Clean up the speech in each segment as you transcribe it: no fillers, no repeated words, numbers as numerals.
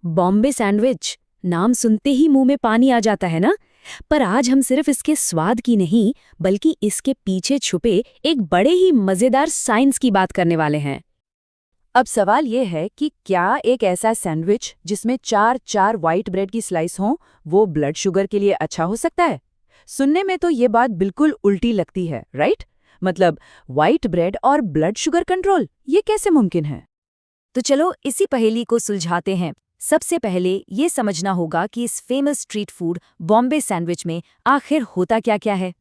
Bombay sandwich, नाम सुनते ही मुंह में पानी आ जाता है ना। पर आज हम सिर्फ इसके स्वाद की नहीं, बल्कि इसके पीछे छुपे एक बड़े ही मजेदार साइंस की बात करने वाले हैं। अब सवाल ये है कि क्या एक ऐसा सैंडविच जिसमें चार चार व्हाइट ब्रेड की स्लाइस हों, वो ब्लड शुगर के लिए अच्छा हो सकता है? सुनने में तो ये बात बिल्कुल उल्टी लगती है, राइट? मतलब व्हाइट ब्रेड और ब्लड शुगर कंट्रोल, ये कैसे मुमकिन है? तो चलो इसी पहेली को सुलझाते हैं। सबसे पहले ये समझना होगा कि इस famous street food Bombay sandwich में आखिर होता क्या क्या है।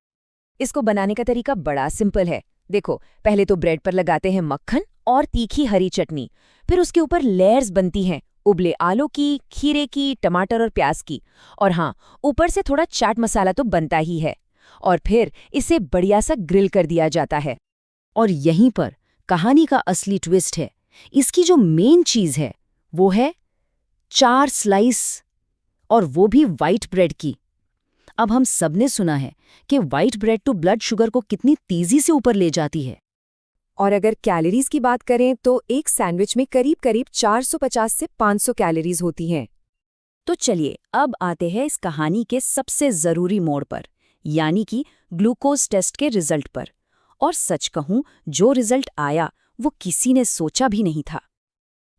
इसको बनाने का तरीका बड़ा सिंपल है। देखो, पहले तो ब्रेड पर लगाते हैं मक्खन और तीखी हरी चटनी। फिर उसके ऊपर लेयर्स बनती हैं, उबले आलू की, खीरे की, टमाटर और प्याज की। और हाँ, ऊपर से थोड़ा चाट मसाला तो बनता ही है। और फिर इसे बढ़िया सा ग्रिल कर दिया जाता है। और यहीं पर कहानी का असली ट्विस्ट है। इसकी जो मेन चीज है वो है 4 स्लाइस, और वो भी व्हाइट ब्रेड की। अब हम सबने सुना है कि व्हाइट ब्रेड तो ब्लड शुगर को कितनी तेजी से ऊपर ले जाती है। और अगर कैलोरीज की बात करें तो एक सैंडविच में करीब करीब 450 से 500 कैलोरीज होती हैं। तो चलिए अब आते हैं इस कहानी के सबसे जरूरी मोड़ पर, यानी कि ग्लूकोज टेस्ट के रिजल्ट पर। और सच कहूं, जो रिजल्ट आया वो किसी ने सोचा भी नहीं था।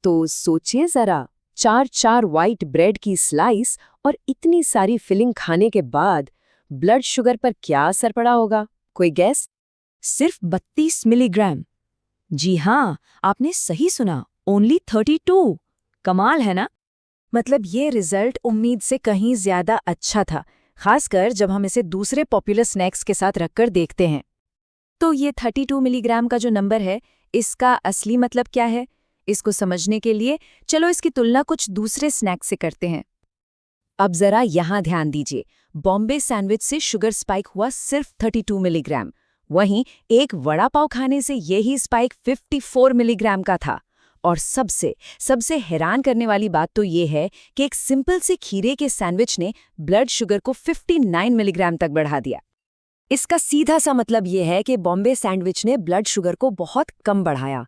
तो सोचिए जरा, चार चार व्हाइट ब्रेड की स्लाइस और इतनी सारी फिलिंग खाने के बाद ब्लड शुगर पर क्या असर पड़ा होगा? कोई गैस? सिर्फ 32 मिलीग्राम। जी हाँ, आपने सही सुना, ओनली 32। कमाल है ना। मतलब ये रिजल्ट उम्मीद से कहीं ज्यादा अच्छा था, खासकर जब हम इसे दूसरे पॉपुलर स्नैक्स के साथ रखकर देखते हैं। तो ये 32 मिलीग्राम का जो नंबर है, इसका असली मतलब क्या है? इसको समझने के लिए चलो इसकी तुलना कुछ दूसरे स्नैक्स से करते हैं। अब जरा यहाँ ध्यान दीजिए, बॉम्बे सैंडविच से शुगर स्पाइक हुआ सिर्फ 32 मिलीग्राम। वहीं एक वड़ा पाव खाने से यही स्पाइक 54 मिलीग्राम का था। और सबसे सबसे हैरान करने वाली बात तो ये है कि एक सिंपल से खीरे के सैंडविच ने ब्लड शुगर को 59 मिलीग्राम तक बढ़ा दिया। इसका सीधा सा मतलब ये है कि बॉम्बे सैंडविच ने ब्लड शुगर को बहुत कम बढ़ाया,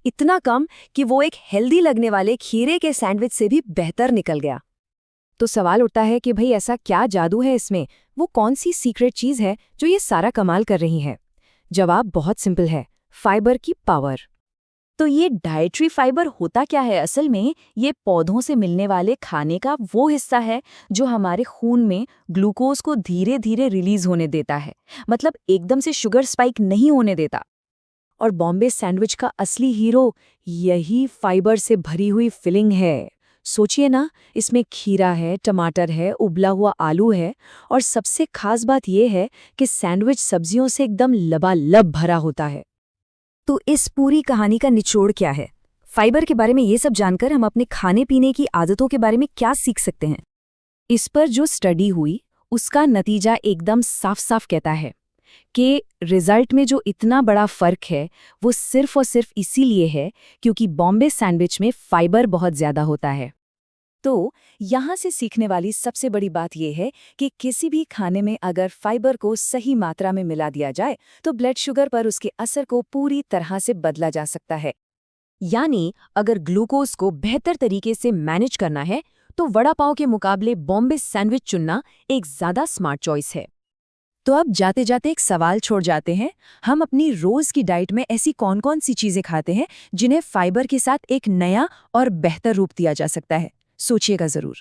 इतना कम कि वो एक हेल्दी लगने वाले खीरे के सैंडविच से भी बेहतर निकल गया। तो सवाल उठता है कि भाई ऐसा क्या जादू है इसमें? वो कौन सी सीक्रेट चीज है जो ये सारा कमाल कर रही है? जवाब बहुत सिंपल है, फाइबर की पावर। तो ये डाइटरी फाइबर होता क्या है असल में? ये पौधों से मिलने वाले खाने का वो हिस्सा है जो हमारे खून में ग्लूकोज को धीरे धीरे रिलीज होने देता है, मतलब एकदम से शुगर स्पाइक नहीं होने देता। और बॉम्बे सैंडविच का असली हीरो यही फाइबर से भरी हुई फिलिंग है। सोचिए ना, इसमें खीरा है, टमाटर है, उबला हुआ आलू है, और सबसे खास बात यह है कि सैंडविच सब्जियों से एकदम लबालब भरा होता है। तो इस पूरी कहानी का निचोड़ क्या है? फाइबर के बारे में ये सब जानकर हम अपने खाने पीने की आदतों के बारे में क्या सीख सकते हैं? इस पर जो स्टडी हुई उसका नतीजा एकदम साफ साफ कहता है कि रिजल्ट में जो इतना बड़ा फर्क है वो सिर्फ और सिर्फ इसीलिए है क्योंकि बॉम्बे सैंडविच में फाइबर बहुत ज्यादा होता है। तो यहाँ से सीखने वाली सबसे बड़ी बात यह है कि किसी भी खाने में अगर फाइबर को सही मात्रा में मिला दिया जाए तो ब्लड शुगर पर उसके असर को पूरी तरह से बदला जा सकता है। यानी अगर ग्लूकोज को बेहतर तरीके से मैनेज करना है तो वड़ा पाव के मुकाबले बॉम्बे सैंडविच चुनना एक ज्यादा स्मार्ट चॉइस है। तो अब जाते जाते एक सवाल छोड़ जाते हैं, हम अपनी रोज की डाइट में ऐसी कौन कौन सी चीजें खाते हैं जिन्हें फाइबर के साथ एक नया और बेहतर रूप दिया जा सकता है? सोचिएगा जरूर।